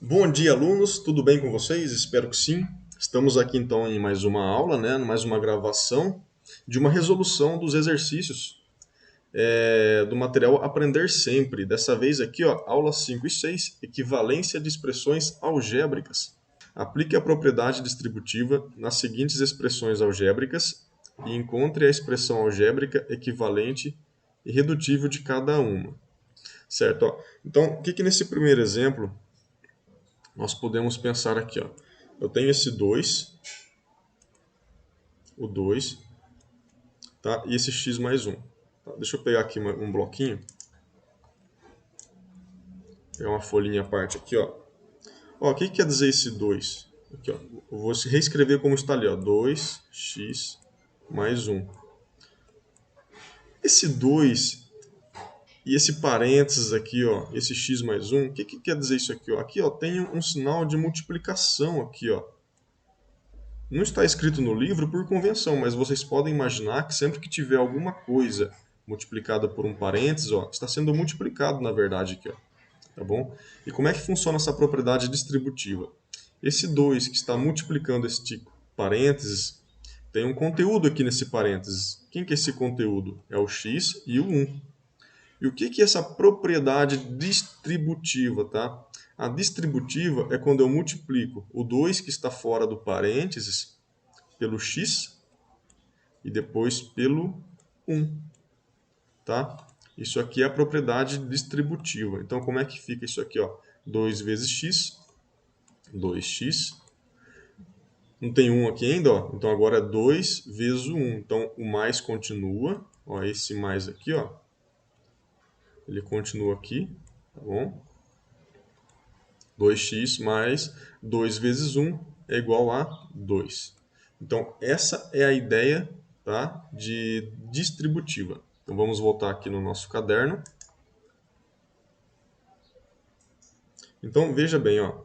Bom dia, alunos. Tudo bem com vocês? Espero que sim. Estamos aqui então em mais uma aula, né? Mais uma gravação de uma resolução dos exercícios do material Aprender Sempre. Dessa vez aqui, ó, aulas 5 e 6, equivalência de expressões algébricas. Aplique a propriedade distributiva nas seguintes expressões algébricas e encontre a expressão algébrica equivalente e redutível de cada uma. Certo? Ó. Então, o que nesse primeiro exemplo nós podemos pensar aqui, ó. Eu tenho esse 2, o 2, tá? E esse x mais 1. Tá? Deixa eu pegar aqui um bloquinho, pegar uma folhinha à parte aqui, ó. Ó, o que quer dizer esse 2? Aqui, ó. Eu vou reescrever como está ali, ó. 2x mais 1. Esse 2 e esse parênteses aqui, ó, esse x mais 1, o que quer dizer isso aqui, ó? Aqui, ó, tem um sinal de multiplicação aqui, ó. Não está escrito no livro por convenção, mas vocês podem imaginar que sempre que tiver alguma coisa multiplicada por um parênteses, ó, está sendo multiplicado na verdade aqui, ó, tá bom? E como é que funciona essa propriedade distributiva? Esse 2 que está multiplicando este parênteses, tem um conteúdo aqui nesse parênteses. Quem que é esse conteúdo? É o x e o 1. E o que é essa propriedade distributiva, tá? A distributiva é quando eu multiplico o 2 que está fora do parênteses pelo x e depois pelo 1, tá? Isso aqui é a propriedade distributiva. Então, como é que fica isso aqui, ó? 2 vezes x, 2x. Não tem 1 aqui ainda, ó. Então, agora é 2 vezes o 1. Então, o mais continua. Ó, esse mais aqui, ó. Ele continua aqui, tá bom? 2x mais 2 vezes 1 é igual a 2. Então, essa é a ideia, tá, de distributiva. Então, vamos voltar aqui no nosso caderno. Então, veja bem, ó.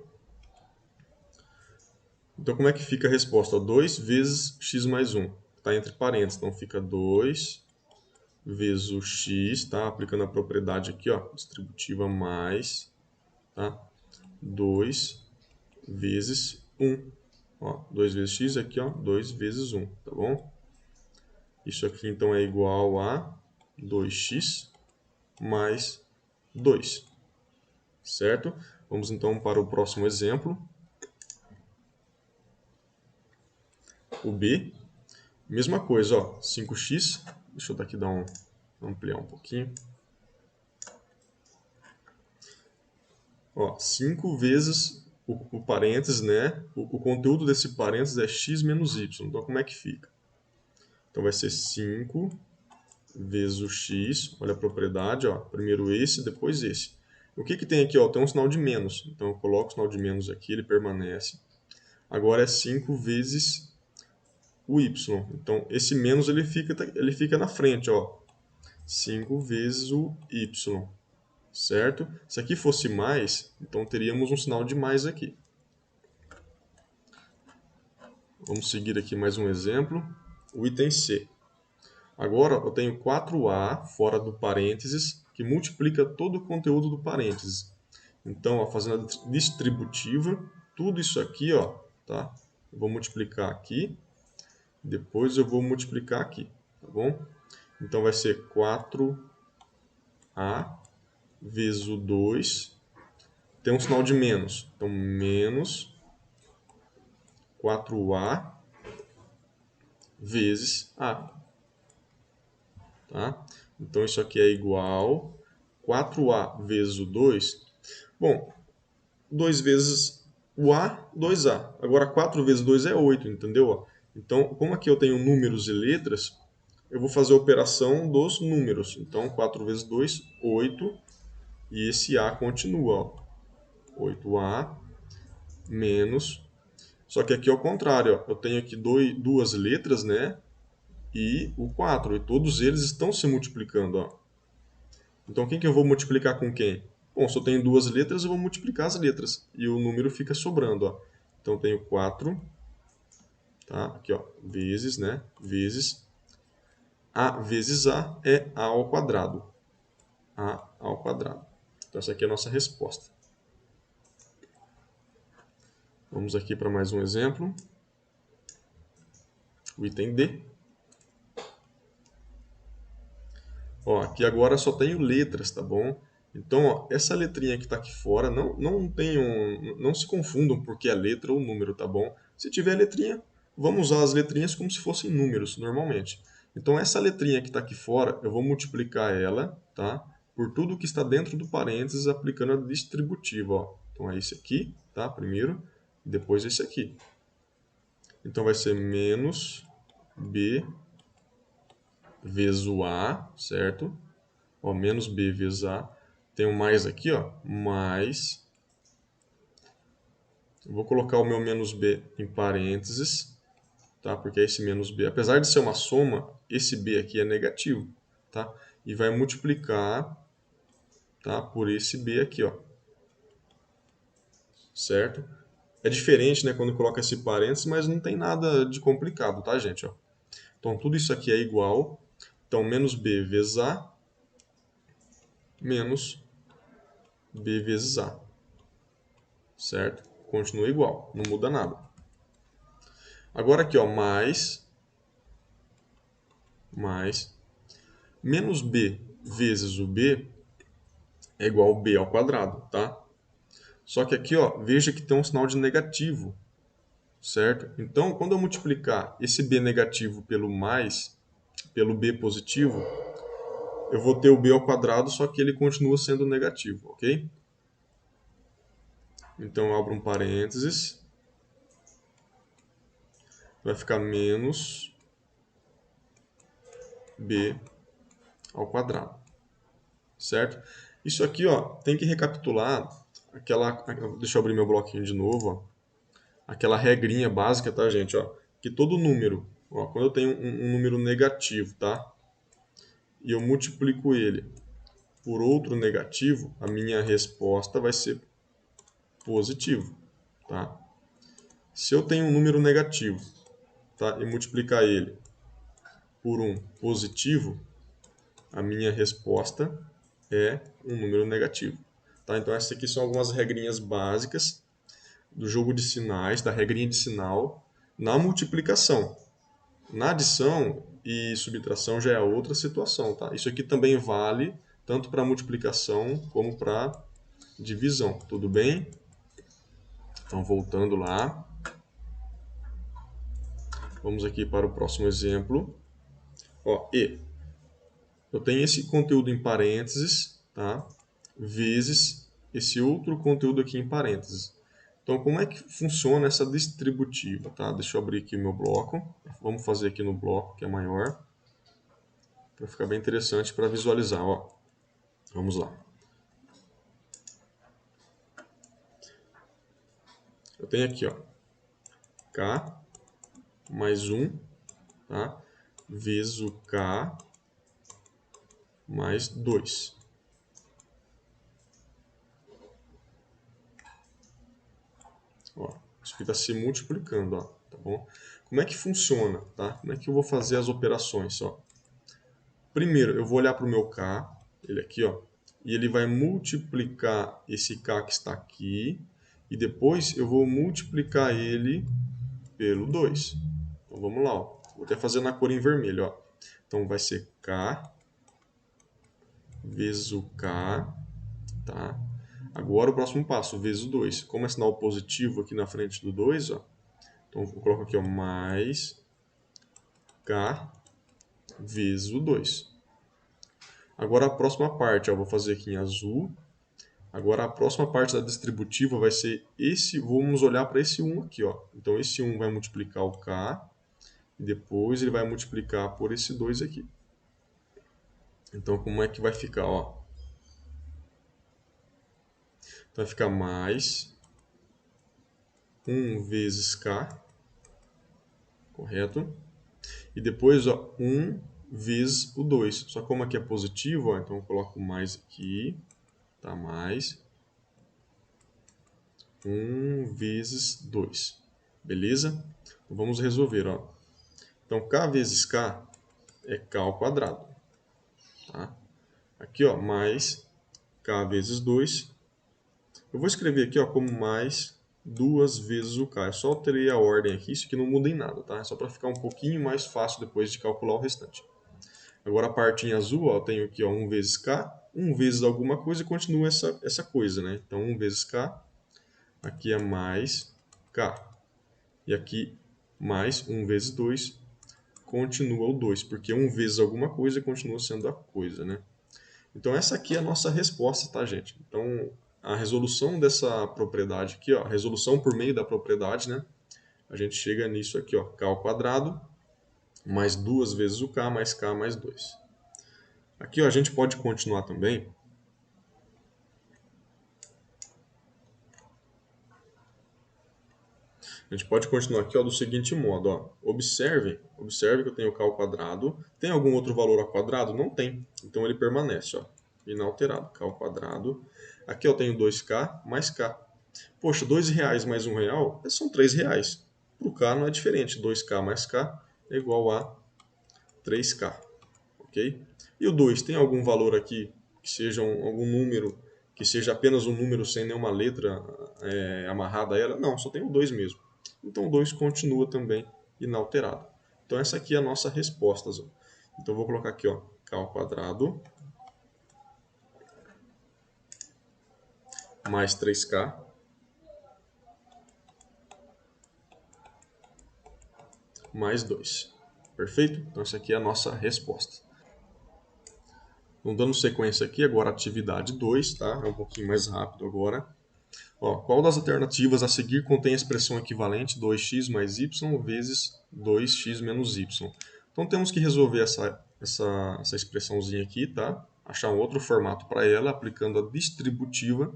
Então, como é que fica a resposta? 2 vezes x mais 1. Está entre parênteses, então fica 2 vezes o x, tá? Aplicando a propriedade aqui, ó, distributiva mais, tá? 2 vezes 1. Ó, 2 vezes x aqui, ó, 2 vezes 1, tá bom? Isso aqui, então, é igual a 2x mais 2, certo? Vamos, então, para o próximo exemplo. O B, mesma coisa, ó, 5x, deixa eu daqui dar ampliar um pouquinho. Ó, 5 vezes o parênteses, né? O conteúdo desse parênteses é x menos y. Então, como é que fica? Então, vai ser 5 vezes o x, olha a propriedade, ó, primeiro esse, depois esse. O que tem aqui? Ó, tem um sinal de menos. Então, eu coloco o sinal de menos aqui, ele permanece. Agora é 5 vezes o y. Então, esse menos ele fica na frente, ó. 5 vezes o y, certo? Se aqui fosse mais, então teríamos um sinal de mais aqui. Vamos seguir aqui mais um exemplo. O item C. Agora eu tenho 4a fora do parênteses, que multiplica todo o conteúdo do parênteses. Então, ó, fazendo a distributiva, tudo isso aqui, ó, tá? Eu vou multiplicar aqui, depois eu vou multiplicar aqui, tá bom? Então, vai ser 4a vezes o 2, tem um sinal de menos, então menos 4a vezes a, tá? Então, isso aqui é igual 4a vezes o 2. Bom, 2 vezes o a, 2a. Agora, 4 vezes 2 é 8, entendeu? Então, como aqui eu tenho números e letras, eu vou fazer a operação dos números. Então, 4 vezes 2, 8. E esse a continua, ó. 8a menos. Só que aqui é o contrário, ó. Eu tenho aqui duas letras, né? E o 4. E todos eles estão se multiplicando, ó. Então, quem que eu vou multiplicar com quem? Bom, se eu tenho duas letras, eu vou multiplicar as letras. E o número fica sobrando, ó. Então, eu tenho 4, tá? Aqui, ó, vezes, né? Vezes. A vezes A é A ao quadrado. A ao quadrado. Então, essa aqui é a nossa resposta. Vamos aqui para mais um exemplo. O item D. Ó, aqui agora só tenho letras, tá bom? Então, ó, essa letrinha que está aqui fora, não se confundam porque é letra ou número, tá bom? Se tiver letrinha, vamos usar as letrinhas como se fossem números, normalmente. Então, essa letrinha que está aqui fora, eu vou multiplicar ela, tá? Por tudo que está dentro do parênteses, aplicando a distributiva, ó. Então, é esse aqui, tá? Primeiro, depois esse aqui. Então, vai ser menos B vezes o A, certo? Ó, menos B vezes A. Tem um mais aqui, ó, mais. Eu vou colocar o meu menos B em parênteses, tá? Porque é esse menos B. Apesar de ser uma soma, esse B aqui é negativo, tá? E vai multiplicar, tá, por esse B aqui, ó. Certo? É diferente, né, quando coloca esse parênteses, mas não tem nada de complicado, tá, gente? Ó. Então, tudo isso aqui é igual. Então, menos B vezes A, menos B vezes A. Certo? Continua igual, não muda nada. Agora aqui, ó, mais menos b vezes o b é igual a b ao quadrado, tá? Só que aqui, ó, veja que tem um sinal de negativo, certo? Então, quando eu multiplicar esse b negativo pelo b positivo, eu vou ter o b ao quadrado, só que ele continua sendo negativo, ok? Então, eu abro um parênteses, vai ficar menos b ao quadrado, certo? Isso aqui, ó, tem que recapitular deixa eu abrir meu bloquinho de novo, ó. Aquela regrinha básica, tá, gente? Ó, que todo número, ó, quando eu tenho um número negativo, tá? E eu multiplico ele por outro negativo, a minha resposta vai ser positivo, tá? Se eu tenho um número negativo, tá, e multiplicar ele por um positivo, a minha resposta é um número negativo, tá? Então essas aqui são algumas regrinhas básicas do jogo de sinais, da regrinha de sinal na multiplicação. Na adição e subtração já é outra situação, tá? Isso aqui também vale tanto para multiplicação como para divisão, tudo bem? Então, voltando lá, vamos aqui para o próximo exemplo. Ó, eu tenho esse conteúdo em parênteses, tá? Vezes esse outro conteúdo aqui em parênteses. Então, como é que funciona essa distributiva, tá? Deixa eu abrir aqui o meu bloco. Vamos fazer aqui no bloco, que é maior, para ficar bem interessante para visualizar, ó. Vamos lá. Eu tenho aqui, ó, K mais 1, tá? Vezes o K mais 2. Ó, isso aqui está se multiplicando, ó, tá bom? Como é que funciona, tá? Como é que eu vou fazer as operações, ó? Primeiro, eu vou olhar para o meu K, ele aqui, ó, e ele vai multiplicar esse K que está aqui, e depois eu vou multiplicar ele pelo 2. Então vamos lá, ó. Vou até fazer na cor em vermelho, ó. Então vai ser K vezes o K, tá? Agora o próximo passo, vezes o 2. Como é sinal positivo aqui na frente do 2, ó, então eu coloco aqui, ó, mais K vezes o 2. Agora a próxima parte, ó, vou fazer aqui em azul. Agora a próxima parte da distributiva vai ser esse, vamos olhar para esse 1 aqui, ó. Então esse 1 vai multiplicar o K, e depois ele vai multiplicar por esse 2 aqui. Então como é que vai ficar, ó? Então vai ficar mais 1 vezes K, correto? E depois, ó, 1 vezes o 2. Só que como aqui é positivo, ó, então eu coloco mais aqui, tá? Mais 1 vezes 2. Beleza? Então, vamos resolver, ó. Então, K vezes K é K ao quadrado, tá? Aqui, mais K vezes 2. Eu vou escrever aqui, como mais 2 vezes o k. Eu só alterei a ordem aqui, isso aqui não muda em nada, tá? É só para ficar um pouquinho mais fácil depois de calcular o restante. Agora a parte em azul, ó, eu tenho aqui ó, 1 vezes k, 1 vezes alguma coisa e continua essa coisa, né? Então 1 vezes k, aqui é mais k. E aqui mais 1 vezes 2, continua o 2, porque 1 vezes alguma coisa continua sendo a coisa, né? Então essa aqui é a nossa resposta, tá, gente? Então a resolução dessa propriedade aqui, ó, a resolução por meio da propriedade, né? A gente chega nisso aqui, ó, k ao quadrado mais 2 vezes o k mais k mais 2. Aqui ó, a gente pode continuar também. A gente pode continuar aqui ó, do seguinte modo. Ó. Observe que eu tenho k ao quadrado. Tem algum outro valor ao quadrado? Não tem. Então ele permanece ó, inalterado. K ao quadrado. Aqui eu tenho 2k mais k. Poxa, R$2 mais R$1 são R$3. Para o k não é diferente. 2k mais k é igual a 3k. Ok? E o 2 tem algum valor aqui que seja algum número, que seja apenas um número sem nenhuma letra amarrada a ela? Não, só tem o 2 mesmo. Então o 2 continua também inalterado. Então essa aqui é a nossa resposta. Ó. Então eu vou colocar aqui ó, k ao quadrado mais 3k mais 2. Perfeito? Então essa aqui é a nossa resposta. Então, dando sequência aqui, agora atividade 2, tá? É um pouquinho mais rápido agora. Ó, qual das alternativas a seguir contém a expressão equivalente 2x mais y vezes 2x menos y? Então temos que resolver essa expressãozinha aqui, tá? Achar um outro formato para ela, aplicando a distributiva.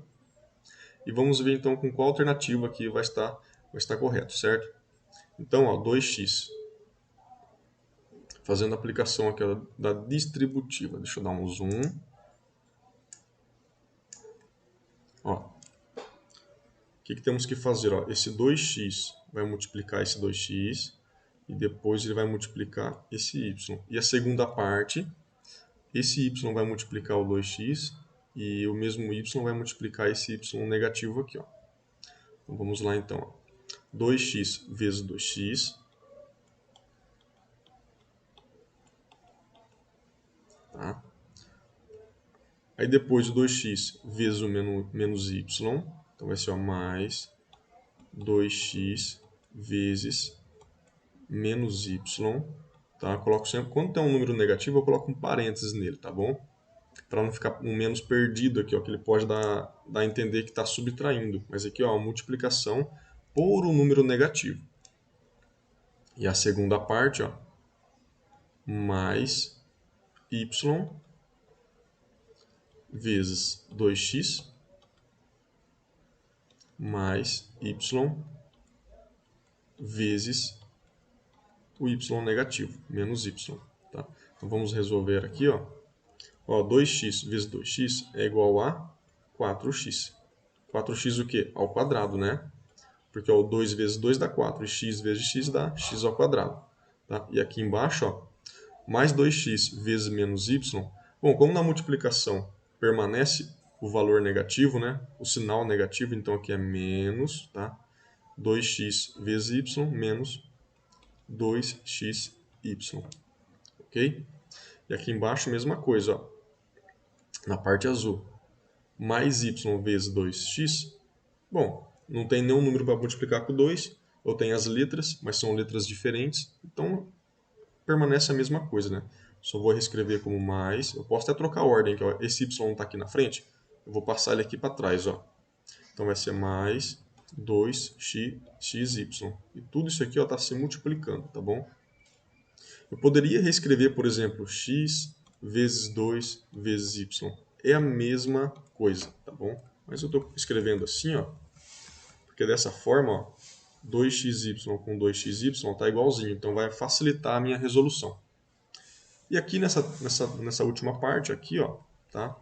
E vamos ver então com qual alternativa aqui vai estar correto, certo? Então, ó, 2x. Fazendo a aplicação aqui ó, da distributiva. Deixa eu dar um zoom. Ó, o que temos que fazer? Ó? Esse 2x vai multiplicar esse 2x e depois ele vai multiplicar esse y. E a segunda parte, esse y vai multiplicar o 2x e o mesmo y vai multiplicar esse y negativo aqui. Ó. Então vamos lá então. Ó. 2x vezes 2x. Tá? Aí depois o 2x vezes o menos y. Então vai ser ó, mais 2x vezes menos y, tá? Coloco sempre, quando tem um número negativo, eu coloco um parênteses nele, tá bom? Para não ficar um menos perdido aqui, ó, que ele pode dar a entender que está subtraindo. Mas aqui, ó, a multiplicação por um número negativo. E a segunda parte, ó, mais y vezes 2x mais y vezes o y negativo, menos y. Tá? Então vamos resolver aqui, ó. Ó, 2x vezes 2x é igual a 4x. 4x o quê? Ao quadrado, né? Porque ó, 2 vezes 2 dá 4, e x vezes x dá x ao quadrado. Tá? E aqui embaixo, ó, mais 2x vezes menos y. Bom, como na multiplicação permanece o valor negativo, né? O sinal negativo, então aqui é menos, tá? 2x vezes y menos 2xy. Ok? E aqui embaixo, mesma coisa, ó. Na parte azul, mais y vezes 2x. Bom, não tem nenhum número para multiplicar com 2. Eu tenho as letras, mas são letras diferentes. Então, permanece a mesma coisa, né? Só vou reescrever como mais. Eu posso até trocar a ordem, que ó, esse y está aqui na frente. Eu vou passar ele aqui para trás, ó. Então vai ser mais 2xy. E tudo isso aqui está se multiplicando, tá bom? Eu poderia reescrever, por exemplo, x vezes 2 vezes y. É a mesma coisa, tá bom? Mas eu estou escrevendo assim, ó, porque dessa forma, ó, 2xy com 2xy está igualzinho, então vai facilitar a minha resolução. E aqui nessa última parte, aqui, ó, tá?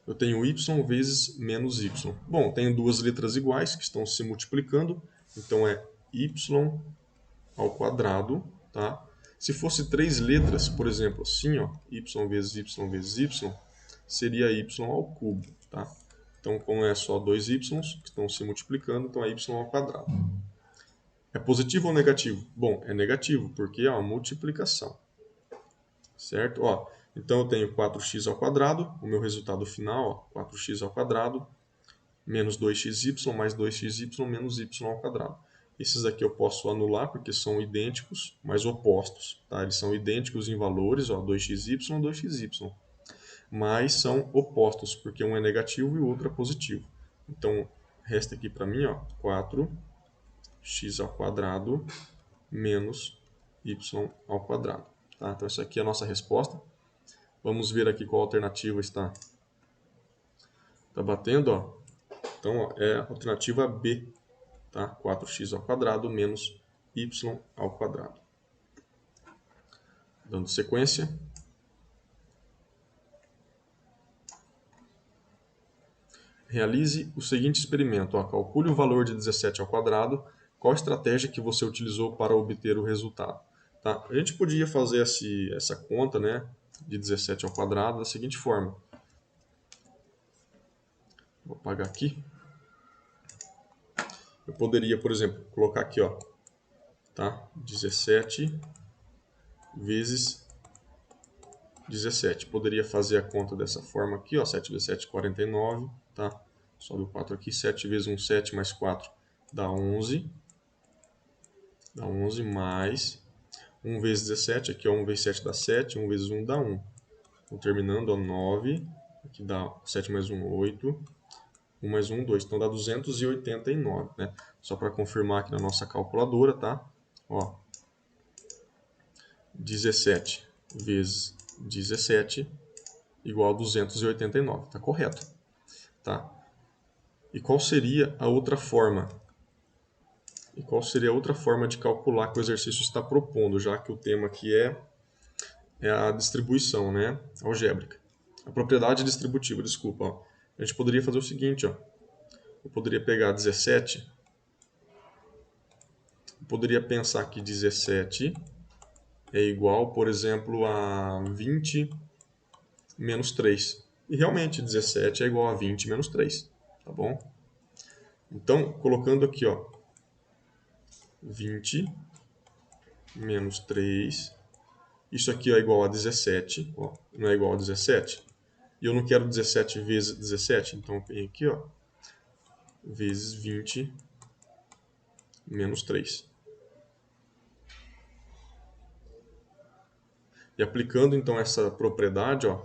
Eu tenho y vezes menos y. Bom, tenho duas letras iguais que estão se multiplicando, então é y ao quadrado, tá? Se fosse três letras, por exemplo, assim, ó, y vezes y vezes y, seria y ao cubo, tá? Então, como é só 2y que estão se multiplicando, então é y ao quadrado. É positivo ou negativo? Bom, é negativo, porque é uma multiplicação. Certo? Ó, então eu tenho 4x ao quadrado, o meu resultado final, ó, 4x ao quadrado, menos 2xy, mais 2xy, menos y ao quadrado. Esses aqui eu posso anular, porque são idênticos, mas opostos. Tá? Eles são idênticos em valores, ó, 2xy, 2xy. Mas são opostos, porque um é negativo e o outro é positivo. Então, resta aqui para mim, ó, 4x ao quadrado menos y ao quadrado. Tá? Então, essa aqui é a nossa resposta. Vamos ver aqui qual alternativa está batendo. Ó. Então, ó, é a alternativa B. Tá? 4x ao quadrado menos y ao quadrado. Dando sequência. Realize o seguinte experimento. Ó. Calcule o valor de 17 ao quadrado. Qual a estratégia que você utilizou para obter o resultado? Tá? A gente podia fazer essa conta, né, de 17 ao quadrado da seguinte forma. Vou apagar aqui. Eu poderia, por exemplo, colocar aqui, ó, tá? 17 vezes 17. Poderia fazer a conta dessa forma aqui, ó, 7 vezes 7, 49, tá? Sobe o 4 aqui, 7 vezes 1, 7, mais 4 dá 11. Dá 11 mais 1 vezes 17, aqui ó, 1 vezes 7 dá 7, 1 vezes 1 dá 1. Então, terminando, ó, 9, aqui dá 7 mais 1, 8, 1 mais 1, 2. Então dá 289, né? Só para confirmar aqui na nossa calculadora, tá? Ó, 17 vezes 17 igual a 289, tá correto, tá? E qual seria a outra forma? E qual seria a outra forma de calcular que o exercício está propondo, já que o tema aqui é a distribuição, né, algébrica. A propriedade distributiva, desculpa. Ó. A gente poderia fazer o seguinte, ó. Eu poderia pegar 17, eu poderia pensar que 17 é igual, por exemplo, a 20 menos 3. E realmente 17 é igual a 20 menos 3, tá bom? Então, colocando aqui, ó, 20 menos 3, isso aqui é igual a 17, ó, não é igual a 17? E eu não quero 17 vezes 17, então eu venho aqui, ó, vezes 20 menos 3. E aplicando então essa propriedade, ó,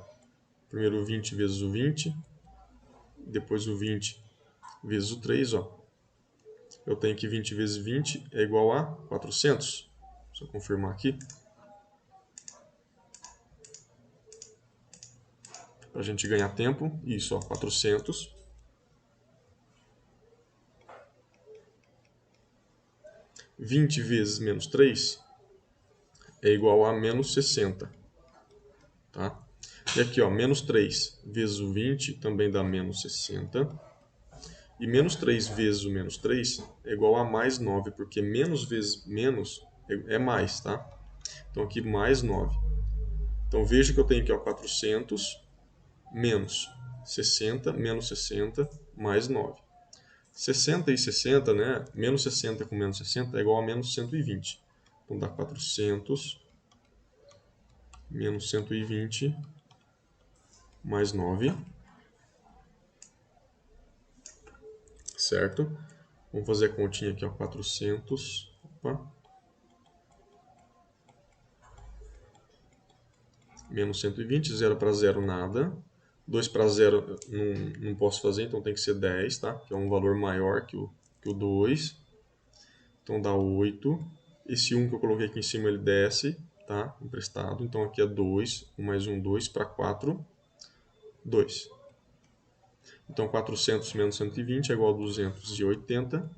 primeiro o 20 vezes o 20, depois o 20 vezes o 3, ó, eu tenho que 20 vezes 20 é igual a 400. Deixa eu confirmar aqui. Para a gente ganhar tempo, isso, ó, 400. Vinte vezes menos 3 é igual a menos 60. Tá? E aqui, ó, menos 3 vezes o 20 também dá menos 60. E menos 3 vezes o menos 3 é igual a mais 9, porque menos vezes menos é mais, tá? Então aqui mais 9. Então veja que eu tenho aqui, ó, 400 menos 60, menos 60, mais 9. 60 e 60, né? Menos 60 com menos 60 é igual a menos 120. Então dá 400 menos 120 mais 9. Certo? Vamos fazer a continha aqui, ó, 400. Opa. Menos 120, 0 para 0, nada. 2 para 0 não posso fazer, então tem que ser 10, tá? Que é um valor maior que o 2. Então dá 8. Esse 1 que eu coloquei aqui em cima, ele desce, tá? Emprestado. Então aqui é 2. 1 mais 1, 2. Para 4, 2. Então 400 menos 120 é igual a 280,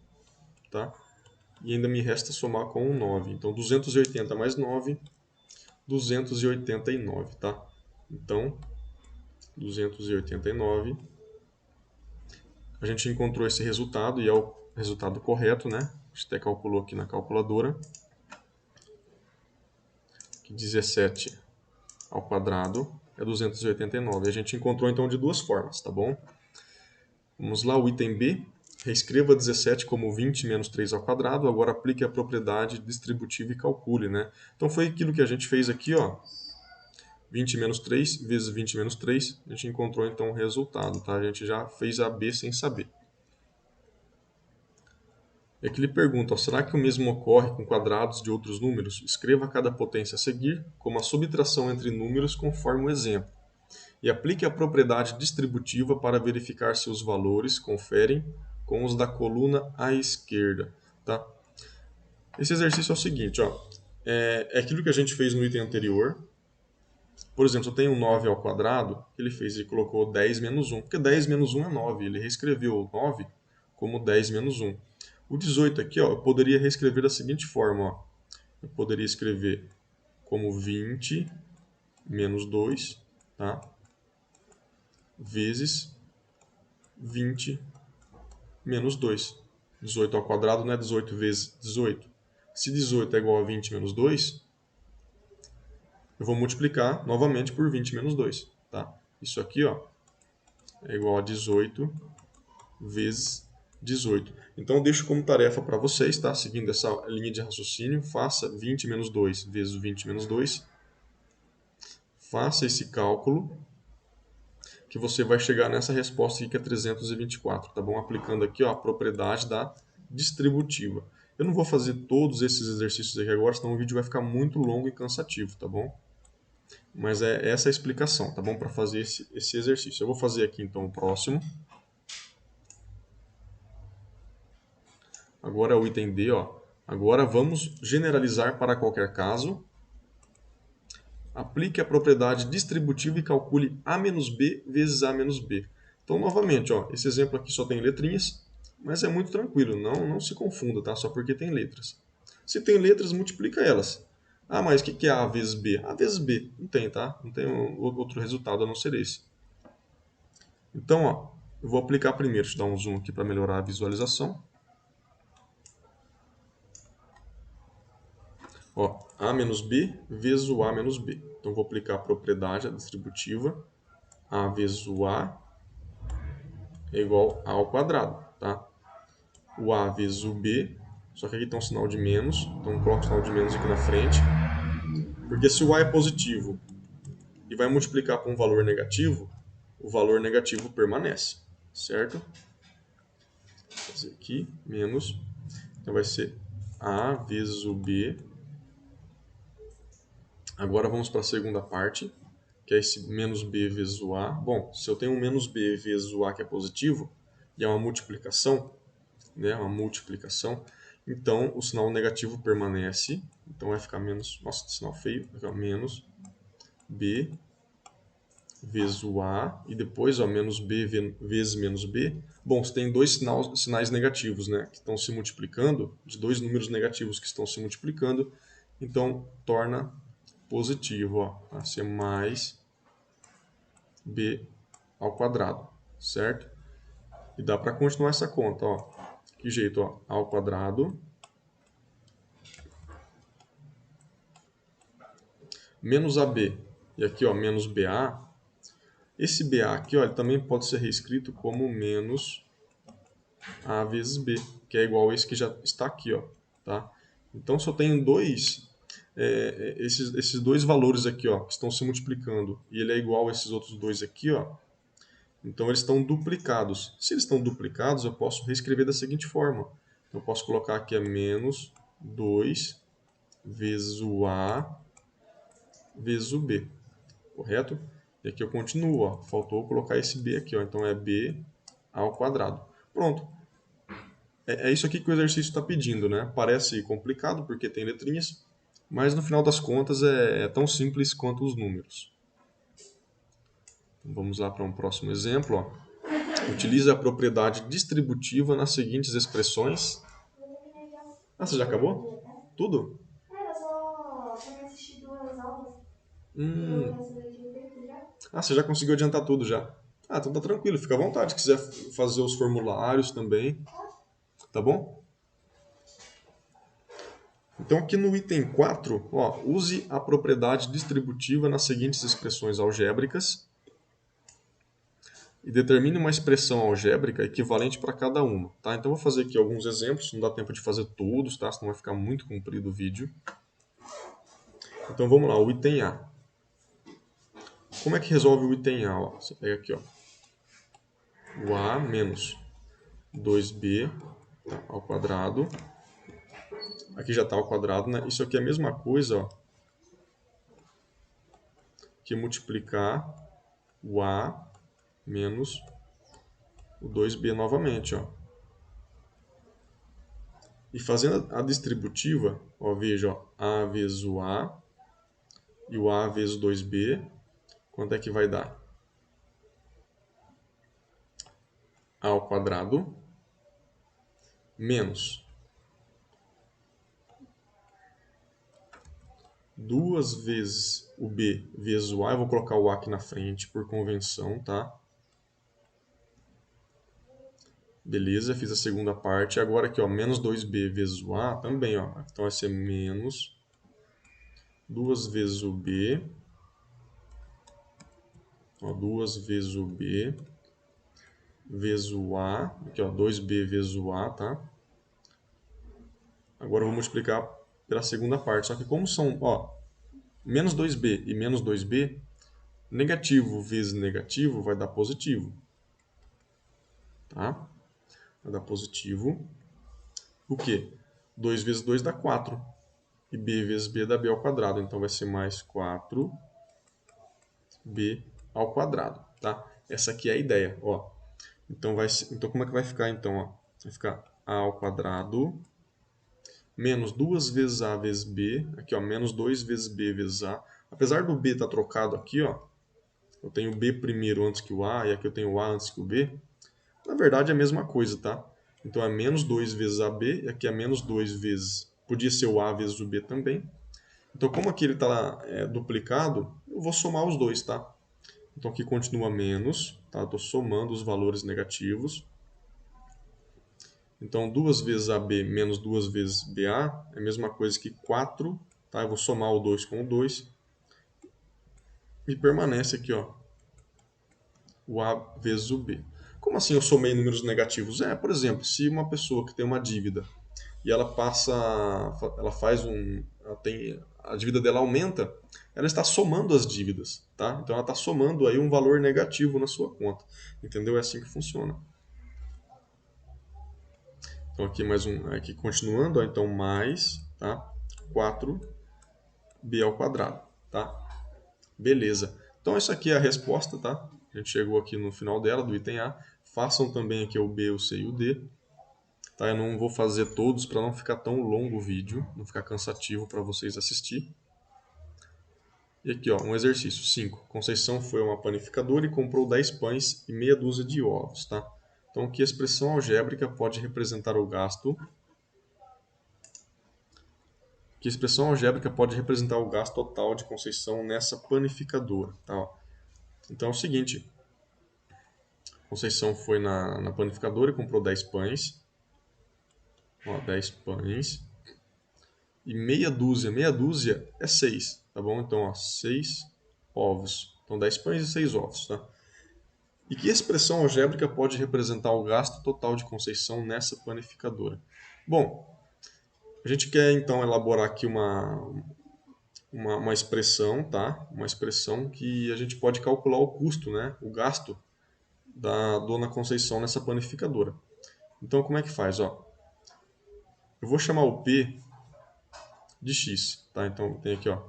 tá? E ainda me resta somar com um 9. Então 280 mais 9, 289, tá? Então 289. A gente encontrou esse resultado e é o resultado correto, né? A gente até calculou aqui na calculadora. Que 17 ao quadrado é 289. A gente encontrou então de duas formas, tá bom? Vamos lá, o item B. Reescreva 17 como 20 menos 3 ao quadrado. Agora aplique a propriedade distributiva e calcule, né? Então foi aquilo que a gente fez aqui, ó. 20 menos 3 vezes 20 menos 3. A gente encontrou então o resultado, tá? A gente já fez a B sem saber. E aqui ele pergunta, ó, será que o mesmo ocorre com quadrados de outros números? Escreva cada potência a seguir, como a subtração entre números conforme o exemplo. E aplique a propriedade distributiva para verificar se os valores conferem com os da coluna à esquerda. Tá? Esse exercício é o seguinte, ó, é aquilo que a gente fez no item anterior. Por exemplo, se eu tenho 9 ao quadrado, ele fez e colocou 10 menos 1, porque 10 menos 1 é 9, ele reescreveu o 9 como 10 menos 1. O 18 aqui, ó, eu poderia reescrever da seguinte forma, ó. Eu poderia escrever como 20 menos 2, tá? Vezes 20 menos 2. 18 ao quadrado não é 18 vezes 18. Se 18 é igual a 20 menos 2, eu vou multiplicar novamente por 20 menos 2. Tá? Isso aqui, ó, é igual a 18 vezes 18. Então eu deixo como tarefa para vocês, tá? Seguindo essa linha de raciocínio, faça 20 menos 2 vezes 20 menos 2. Faça esse cálculo que você vai chegar nessa resposta aqui que é 324, tá bom? Aplicando aqui, ó, a propriedade da distributiva. Eu não vou fazer todos esses exercícios aqui agora, senão o vídeo vai ficar muito longo e cansativo, tá bom? Mas é essa a explicação, tá bom? Para fazer esse exercício. Eu vou fazer aqui então o próximo. Agora é o item D, ó. Agora vamos generalizar para qualquer caso. Aplique a propriedade distributiva e calcule A menos B vezes A menos B. Então, novamente, ó, esse exemplo aqui só tem letrinhas, mas é muito tranquilo, não se confunda, tá? Só porque tem letras. Se tem letras, multiplica elas. Ah, mas o que é A vezes B? A vezes B. Não tem, tá? Não tem outro resultado a não ser esse. Então, ó, eu vou aplicar primeiro, deixa eu dar um zoom aqui para melhorar a visualização. Ó, A menos B vezes o A menos B. Então, vou aplicar a propriedade distributiva. A vezes o A é igual a ao quadrado, tá? O A vezes o B, só que aqui tem um sinal de menos, então coloco o sinal de menos aqui na frente. Porque se o A é positivo e vai multiplicar com um valor negativo, o valor negativo permanece, certo? Vou fazer aqui, menos. Então vai ser A vezes o B. Agora vamos para a segunda parte, que é esse menos B vezes o A. Bom, se eu tenho um menos B vezes o A que é positivo, e é uma multiplicação, né, uma multiplicação, então o sinal negativo permanece, então vai ficar menos, nossa, sinal feio, vai ficar menos B vezes o A, e depois ó, menos B vezes menos B. Bom, você tem dois sinais negativos, né, que estão se multiplicando, de dois números negativos que estão se multiplicando, então torna positivo, ó, vai ser mais B ao quadrado, certo? E dá para continuar essa conta, ó. Que jeito, ó, A ao quadrado menos AB, e aqui, ó, menos BA. Esse BA aqui, ó, ele também pode ser reescrito como menos A vezes B, que é igual a esse que já está aqui, ó, tá? Então, se eu tenho esses dois valores aqui, ó, que estão se multiplicando, e ele é igual a esses outros dois aqui, ó, então eles estão duplicados. Se eles estão duplicados, eu posso reescrever da seguinte forma. Eu posso colocar aqui menos 2 vezes o A vezes o B, correto? E aqui eu continuo, ó. Faltou colocar esse B aqui, ó. Então é B ao quadrado. Pronto. É isso aqui que o exercício está pedindo, né? Parece complicado porque tem letrinhas, mas no final das contas é tão simples quanto os números. Então, vamos lá para um próximo exemplo, ó. Utilize a propriedade distributiva nas seguintes expressões. Ah, você já acabou? Tudo? Eu só tinha assistido as aulas. Hum. Ah, você já conseguiu adiantar tudo já. Ah, então tá tranquilo, fica à vontade. Se quiser fazer os formulários também, tá bom? Então aqui no item 4, ó, use a propriedade distributiva nas seguintes expressões algébricas. e determine uma expressão algébrica equivalente para cada uma, tá? Então, eu vou fazer aqui alguns exemplos, não dá tempo de fazer todos, tá? Senão vai ficar muito comprido o vídeo. Então, vamos lá, o item A. Como é que resolve o item A? Ó? Você pega aqui, ó, o A menos 2B tá, ao quadrado. Aqui já está ao quadrado, né? Isso aqui é a mesma coisa, ó, que multiplicar o A menos o 2B novamente, ó. E fazendo a distributiva, ó, veja, ó, A vezes o A e o A vezes o 2B, quanto é que vai dar? A ao quadrado menos 2 vezes o B vezes o A. Eu vou colocar o A aqui na frente por convenção, tá? Beleza, fiz a segunda parte. Agora aqui, ó, menos 2B vezes o A também, ó. Então vai ser menos 2 vezes o B. Ó, 2 vezes o B vezes o A. Aqui, ó, 2B vezes o A, tá? Agora eu vou multiplicar pela segunda parte. Só que como são, ó, menos 2B e menos 2B, negativo vezes negativo vai dar positivo, tá? Vai dar positivo. O quê? 2 vezes 2 dá 4. E B vezes B dá B ao quadrado. Então vai ser mais 4B ao quadrado, tá? Essa aqui é a ideia, ó. Então, então como é que vai ficar então, ó? Vai ficar A ao quadrado menos 2 vezes A vezes B. Aqui, ó, menos 2 vezes B vezes A. Apesar do B estar trocado aqui, ó, eu tenho B primeiro antes que o A, e aqui eu tenho o A antes que o B. Na verdade é a mesma coisa, tá? Então é menos 2 vezes AB, e aqui é menos 2 vezes... Podia ser o A vezes o B também. Então, como aqui ele está duplicado, eu vou somar os dois, tá? Então aqui continua menos, tá? Estou somando os valores negativos. Então 2 vezes AB menos 2 vezes BA é a mesma coisa que 4, tá? Eu vou somar o 2 com o 2. E permanece aqui, ó, o A vezes o B. Como assim eu somei números negativos? Por exemplo, se uma pessoa que tem uma dívida e ela faz a dívida dela aumenta, ela está somando as dívidas, tá? Então ela está somando aí um valor negativo na sua conta, entendeu? É assim que funciona. Então aqui mais aqui continuando, ó, então mais, tá? 4b ao quadrado, tá? Beleza. Então isso aqui é a resposta, tá? A gente chegou aqui no final dela, do item A. Façam também aqui o B, o C e o D. Tá? Eu não vou fazer todos para não ficar tão longo o vídeo, não ficar cansativo para vocês assistir. E aqui, ó, um exercício 5. Conceição foi a uma panificadora e comprou 10 pães e meia dúzia de ovos, tá? Então, que expressão algébrica pode representar o gasto? Que expressão algébrica pode representar o gasto total de Conceição nessa panificadora, tá? Então é o seguinte, Conceição foi na panificadora e comprou 10 pães. Ó, 10 pães. E meia dúzia é 6, tá bom? Então, ó, 6 ovos. Então, 10 pães e 6 ovos, tá? E que expressão algébrica pode representar o gasto total de Conceição nessa panificadora? Bom, a gente quer então elaborar aqui uma expressão, tá? Uma expressão que a gente pode calcular o custo, né? O gasto da dona Conceição nessa panificadora. Então, como é que faz? Ó, eu vou chamar o P de x, tá? Então, tem aqui, ó,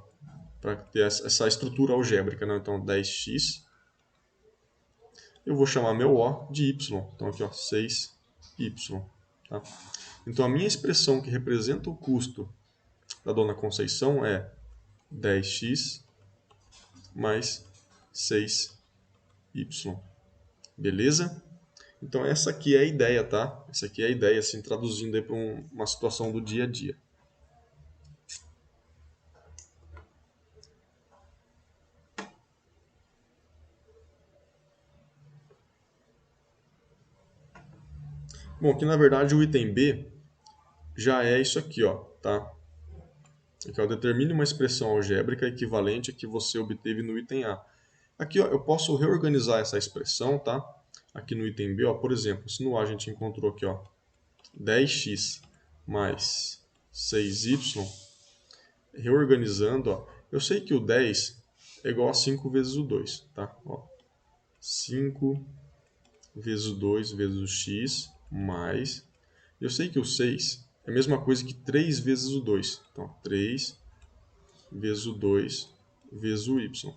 para ter essa estrutura algébrica, né? Então, 10x. Eu vou chamar meu O de y. Então, aqui, ó, 6y, tá? Então, a minha expressão que representa o custo da dona Conceição é 10x mais 6y. Beleza? Então, essa aqui é a ideia, tá? Essa aqui é a ideia, assim, traduzindo aí para uma situação do dia a dia. Bom, aqui na verdade o item B já é isso aqui, ó, tá? Aqui, ó, determine uma expressão algébrica equivalente à que você obteve no item A. Aqui, ó, eu posso reorganizar essa expressão, tá? aqui no item B, ó, por exemplo, se no A a gente encontrou aqui, ó, 10x mais 6y, reorganizando, ó, eu sei que o 10 é igual a 5 vezes o 2, tá? Ó, 5 vezes o 2 vezes o x, mais... Eu sei que o 6 é a mesma coisa que 3 vezes o 2. Então, 3 vezes o 2 vezes o y.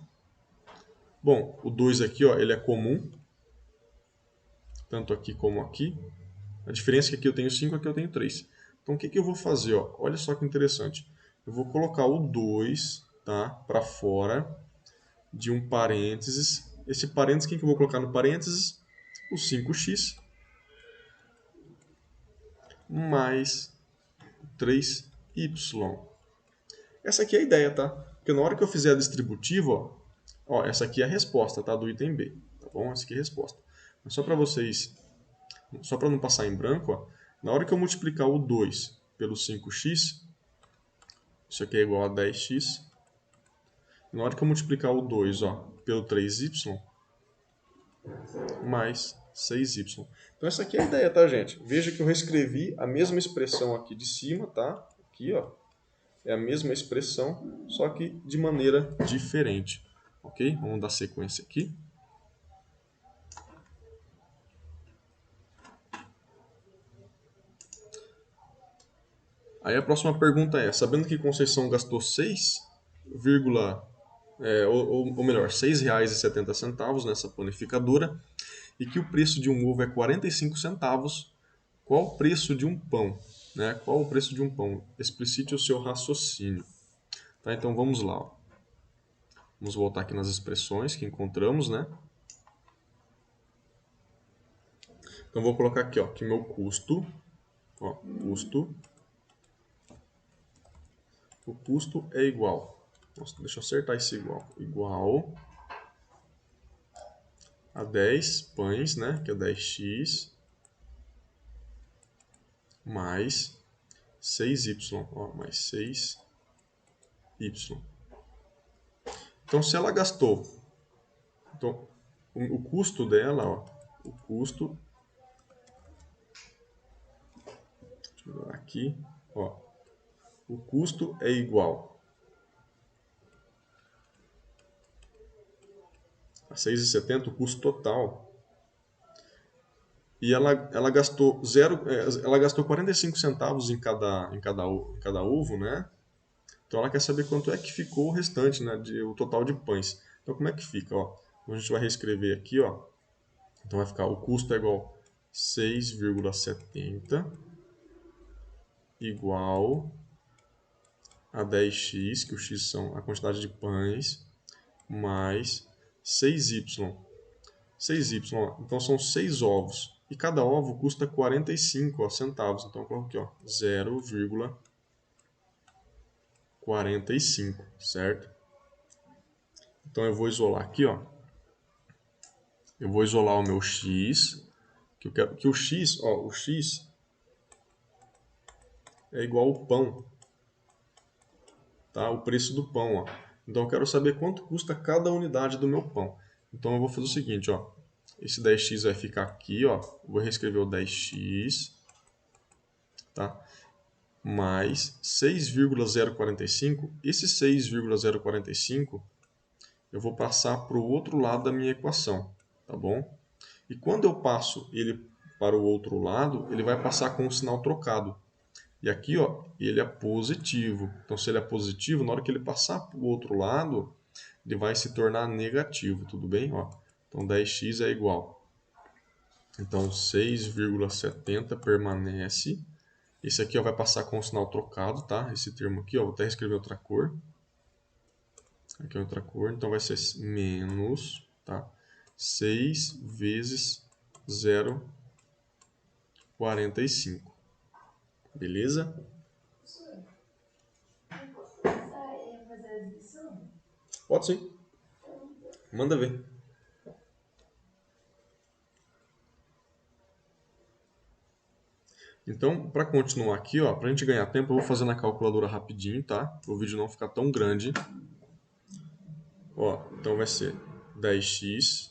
Bom, o 2 aqui, ó, ele é comum, tanto aqui como aqui. A diferença é que aqui eu tenho 5, aqui eu tenho 3. Então, o que, que eu vou fazer? Ó? Olha só que interessante. Eu vou colocar o 2, tá, para fora de um parênteses. Esse parênteses, quem que eu vou colocar no parênteses? O 5x mais 3y. Essa aqui é a ideia, tá? Porque na hora que eu fizer a distributiva, ó, essa aqui é a resposta, tá? Do item B, tá bom? Essa aqui é a resposta. Mas só para vocês, só para não passar em branco, ó, na hora que eu multiplicar o 2 pelo 5x, isso aqui é igual a 10x. Na hora que eu multiplicar o 2, ó, pelo 3y, mais 6y. Então essa aqui é a ideia, tá, gente? Veja que eu reescrevi a mesma expressão aqui de cima, tá? Aqui, ó. É a mesma expressão, só que de maneira diferente. Ok? Vamos dar sequência aqui. Aí a próxima pergunta é, sabendo que Conceição gastou 6, ou melhor, R$ 6,70 nessa panificadora e que o preço de um ovo é 45 centavos, qual o preço de um pão? Né? Qual o preço de um pão? Explicite o seu raciocínio. Tá, então vamos lá. Ó. Vamos voltar aqui nas expressões que encontramos, né? Então vou colocar aqui, ó, que meu custo, ó, o custo é igual. Nossa, deixa eu acertar esse igual a 10 pães, né, que é 10x mais 6y, ó, mais 6y. Então se ela gastou, então o custo dela, ó, o custo, deixa eu ver aqui, ó, o custo é igual a 6,70, o custo total. E ela gastou ela gastou 45 centavos em cada ovo, né? Então ela quer saber quanto é que ficou o restante, né, o total de pães. Então como é que fica, ó? Então, a gente vai reescrever aqui, ó. Então vai ficar o custo é igual a 6,70 igual a 10x, que o x são a quantidade de pães, mais 6y. 6y, ó. Então são 6 ovos. E cada ovo custa 45 centavos. Então eu coloco aqui, ó, 0,45, certo? Então eu vou isolar aqui, ó. Eu vou isolar o meu x, que eu quero que o x, ó, o x é igual ao pão, tá? O preço do pão, ó. Então eu quero saber quanto custa cada unidade do meu pão. Então eu vou fazer o seguinte, ó. Esse 10x vai ficar aqui, ó. Eu vou reescrever o 10x, tá? Mais 6,045. Esse 6,045 eu vou passar para o outro lado da minha equação, tá bom? E quando eu passo ele para o outro lado, ele vai passar com o sinal trocado. E aqui, ó, ele é positivo. Então, se ele é positivo, na hora que ele passar para o outro lado, ele vai se tornar negativo, tudo bem? Ó, então, 10x é igual. Então, 6,70 permanece. Esse aqui ó, vai passar com o sinal trocado, tá? Esse termo aqui, ó, vou até escrever outra cor. Aqui é outra cor, então vai ser menos, tá? 6 vezes 0,45. Beleza? Pode sim. Manda ver. Então, para continuar aqui, ó, para a gente ganhar tempo, eu vou fazer na calculadora rapidinho, tá? Para o vídeo não ficar tão grande. Ó, então vai ser 10x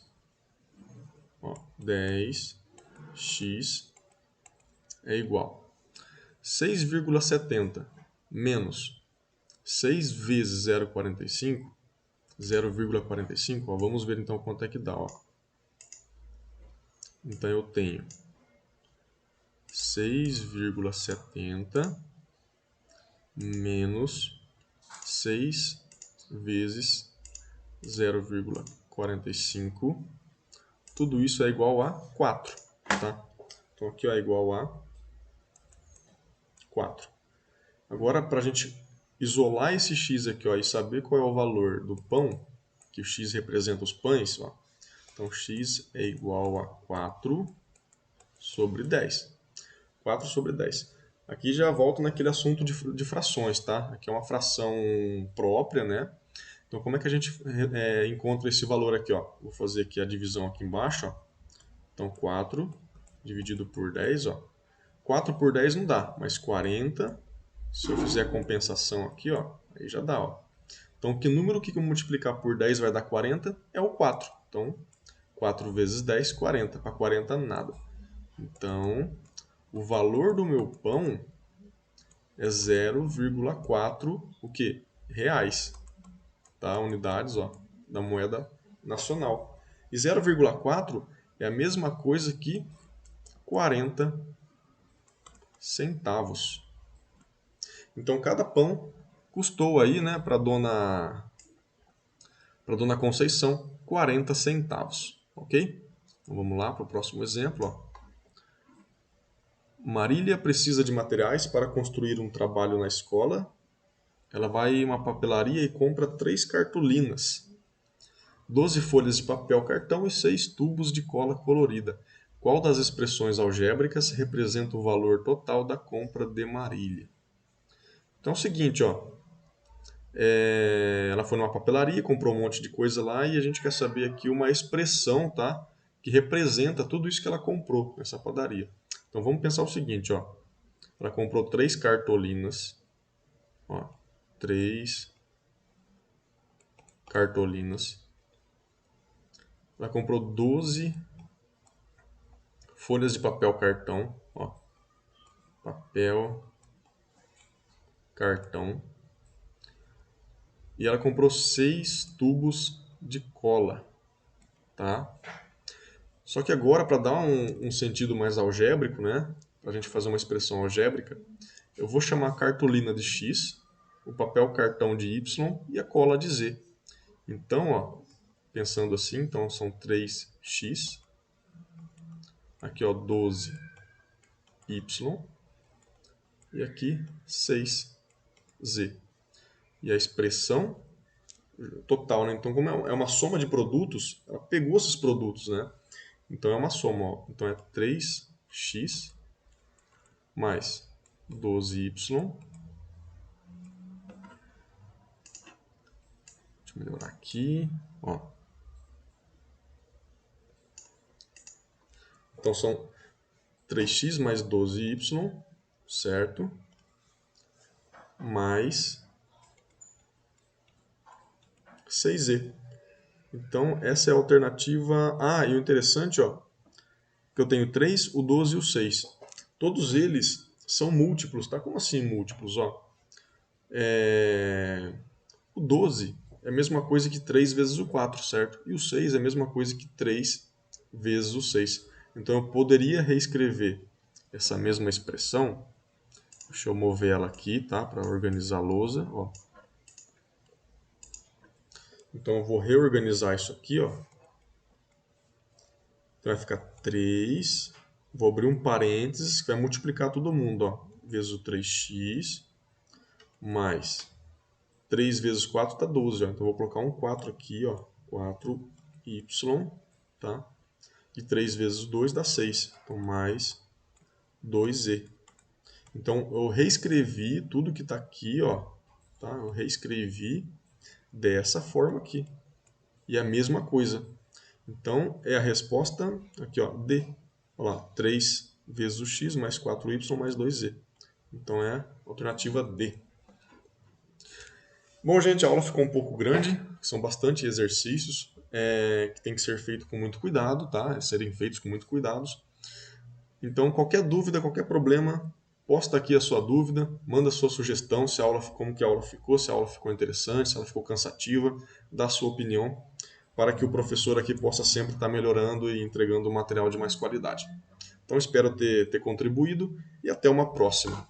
Ó, 10x é igual 6,70 menos 6 vezes 0,45, 0,45, ó, vamos ver então quanto é que dá. Ó. Então eu tenho 6,70 menos 6 vezes 0,45. Tudo isso é igual a 4. Tá? Então aqui ó, é igual a 4. Agora, para a gente isolar esse x aqui ó, e saber qual é o valor do pão, que o x representa os pães, ó, então x é igual a 4 sobre 10. 4 sobre 10. Aqui já volto naquele assunto de frações, tá? Aqui é uma fração própria, né? Então, como é que a gente encontra esse valor aqui, ó? Vou fazer aqui a divisão aqui embaixo, ó. Então, 4 dividido por 10, ó. 4 por 10 não dá, mas 40, se eu fizer a compensação aqui, ó, aí já dá, ó. Então, que número que eu multiplicar por 10 vai dar 40? É o 4. Então, 4 vezes 10, 40. Para 40, nada. Então, o valor do meu pão é 0,4 o quê? Reais, tá? Unidades, ó, da moeda nacional. E 0,4 é a mesma coisa que 40 centavos. Então cada pão custou aí, né, para dona Conceição 40 centavos, OK? Então vamos lá para o próximo exemplo, ó. Marília precisa de materiais para construir um trabalho na escola. Ela vai em uma papelaria e compra 3 cartolinas, 12 folhas de papel cartão e 6 tubos de cola colorida. Qual das expressões algébricas representa o valor total da compra de Marília? Então é o seguinte, ó. Ela foi numa papelaria, comprou um monte de coisa lá e a gente quer saber aqui uma expressão, tá? Que representa tudo isso que ela comprou nessa padaria. Então vamos pensar o seguinte, ó. Ela comprou 3 cartolinas, ó, 3 cartolinas. Ela comprou 12 folhas de papel cartão, ó, papel cartão. E ela comprou 6 tubos de cola, tá? Só que agora, para dar um sentido mais algébrico, né? Para a gente fazer uma expressão algébrica, eu vou chamar a cartolina de x, o papel cartão de y e a cola de z. Então, ó, pensando assim, então são 3x, aqui ó, 12y e aqui 6z. E a expressão total, né? Então, como é uma soma de produtos, ela pegou esses produtos, né? Então é uma soma, ó. Então é 3x mais 12y. Deixa eu melhorar aqui, ó. Então são 3x mais 12y, certo? Mais 6z. Então essa é a alternativa. Ah, e o interessante, ó, que eu tenho 3, o 12 e o 6. Todos eles são múltiplos, tá? Como assim múltiplos, ó? O 12 é a mesma coisa que 3 vezes o 4, certo? E o 6 é a mesma coisa que 3 vezes o 6. Então eu poderia reescrever essa mesma expressão. Deixa eu mover ela aqui, tá? Para organizar a lousa, ó. Então eu vou reorganizar isso aqui, ó. Então vai ficar 3. Vou abrir um parênteses que vai multiplicar todo mundo, ó. Vezes o 3x mais 3 vezes 4 dá 12, ó. Então eu vou colocar um 4 aqui, ó. 4y, tá? E 3 vezes 2 dá 6. Então mais 2z. Então eu reescrevi tudo que está aqui, ó. Tá? Eu reescrevi dessa forma aqui. E a mesma coisa. Então é a resposta aqui, ó, D. Olha lá, 3 vezes o x mais 4y mais 2z. Então é a alternativa D. Bom, gente, a aula ficou um pouco grande, são bastante exercícios. que tem que ser feito com muito cuidado, tá? Serem feitos com muito cuidados. Então, qualquer dúvida, qualquer problema, posta aqui a sua dúvida, manda a sua sugestão, se a aula, como que a aula ficou, se a aula ficou interessante, se ela ficou cansativa, dá a sua opinião, para que o professor aqui possa sempre estar melhorando e entregando um material de mais qualidade. Então, espero ter contribuído e até uma próxima.